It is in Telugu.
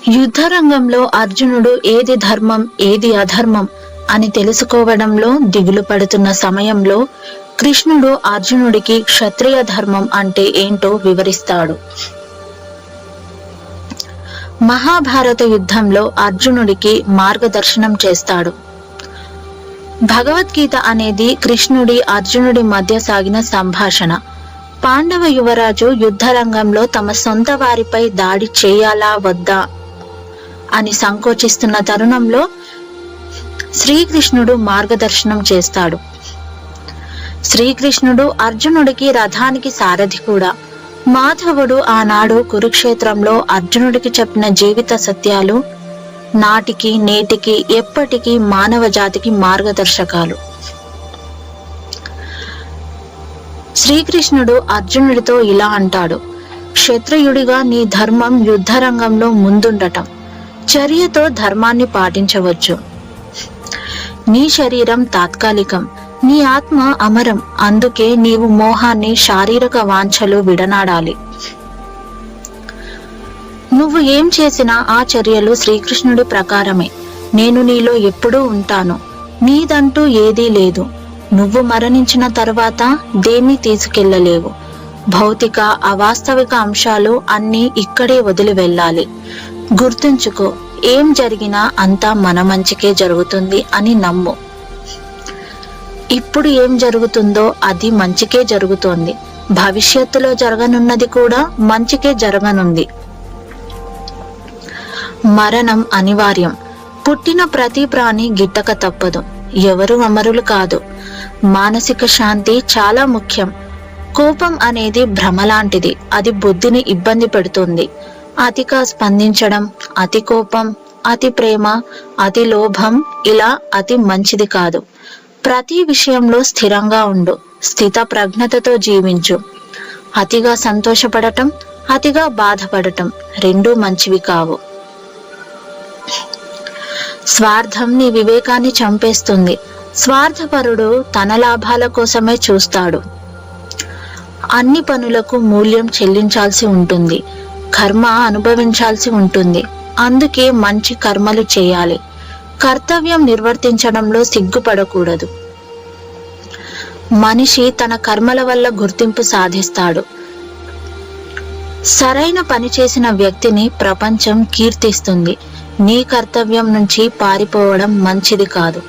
యుద్ధ రంగంలో అర్జునుడు ఏది ధర్మం ఏది అధర్మం అని తెలుసుకోవడంలో దిగులు పడుతున్న సమయంలో కృష్ణుడు అర్జునుడికి క్షత్రియ ధర్మం అంటే ఏంటో వివరిస్తాడు. మహాభారత యుద్ధంలో అర్జునుడికి మార్గదర్శనం చేస్తాడు. భగవద్గీత అనేది కృష్ణుడి అర్జునుడి మధ్య సాగిన సంభాషణ. పాండవ యువరాజు యుద్ధ రంగంలో తమ సొంత వారిపై దాడి చేయాలా వద్దా అని సంకోచిస్తున్న తరుణంలో శ్రీకృష్ణుడు మార్గదర్శనం చేస్తాడు. శ్రీకృష్ణుడు అర్జునుడికి రథానికి సారథి కూడా. మాధవుడు ఆనాడు కురుక్షేత్రంలో అర్జునుడికి చెప్పిన జీవిత సత్యాలు నాటికి నేటికి ఎప్పటికీ మానవ జాతికి మార్గదర్శకాలు. శ్రీకృష్ణుడు అర్జునుడితో ఇలా అంటాడు: క్షత్రియుడిగా నీ ధర్మం యుద్ధ రంగంలో ముందుండటం. చర్యతో ధర్మాన్ని పాటించవచ్చు. నీ శరీరం తాత్కాలికం, నీ ఆత్మ అమరం. అందుకే నీవు మోహాన్ని, శారీరక వాంఛలు విడనాడాలి. నువ్వు ఏం చేసినా ఆ చర్యలు శ్రీకృష్ణుడి ప్రకారమే. నేను నీలో ఎప్పుడూ ఉంటాను. నీదంటూ ఏదీ లేదు. నువ్వు మరణించిన తర్వాత దేన్ని తీసుకెళ్లలేవు. భౌతిక అవాస్తవిక అంశాలు అన్నీ ఇక్కడే వదిలి వెళ్ళాలి. గుర్తుంచుకో, ఏం జరిగినా అంతా మన మంచికే జరుగుతుంది అని నమ్ము. ఇప్పుడు ఏం జరుగుతుందో అది మంచికే జరుగుతోంది. భవిష్యత్తులో జరగనున్నది కూడా మంచికే జరగనుంది. మరణం అనివార్యం. పుట్టిన ప్రతి ప్రాణి గిట్టక తప్పదు. ఎవరు అమరులు కాదు. మానసిక శాంతి చాలా ముఖ్యం. కోపం అనేది భ్రమ లాంటిది. అది బుద్ధిని ఇబ్బంది పెడుతుంది. అతిగా స్పందించడం, అతి కోపం, అతి ప్రేమ, అతి లోభం, ఇలా అతి మంచిది కాదు. ప్రతి విషయంలో స్థిరంగా ఉండు. స్థిత ప్రజ్ఞతతో జీవించు. అతిగా సంతోషపడటం, అతిగా బాధపడటం రెండూ మంచివి కావు. స్వార్థం నీ వివేకాన్ని చంపేస్తుంది. స్వార్థపరుడు తన లాభాల కోసమే చూస్తాడు. అన్ని పనులకు మూల్యం చెల్లించాల్సి ఉంటుంది. కర్మ అనుభవించాల్సి ఉంటుంది. అందుకే మంచి కర్మలు చేయాలి. కర్తవ్యం నిర్వర్తించడంలో సిగ్గుపడకూడదు. మనిషి తన కర్మల వల్ల గుర్తింపు సాధిస్తాడు. సరైన పని చేసిన వ్యక్తిని ప్రపంచం కీర్తిస్తుంది. నీ కర్తవ్యం నుంచి పారిపోవడం మంచిది కాదు.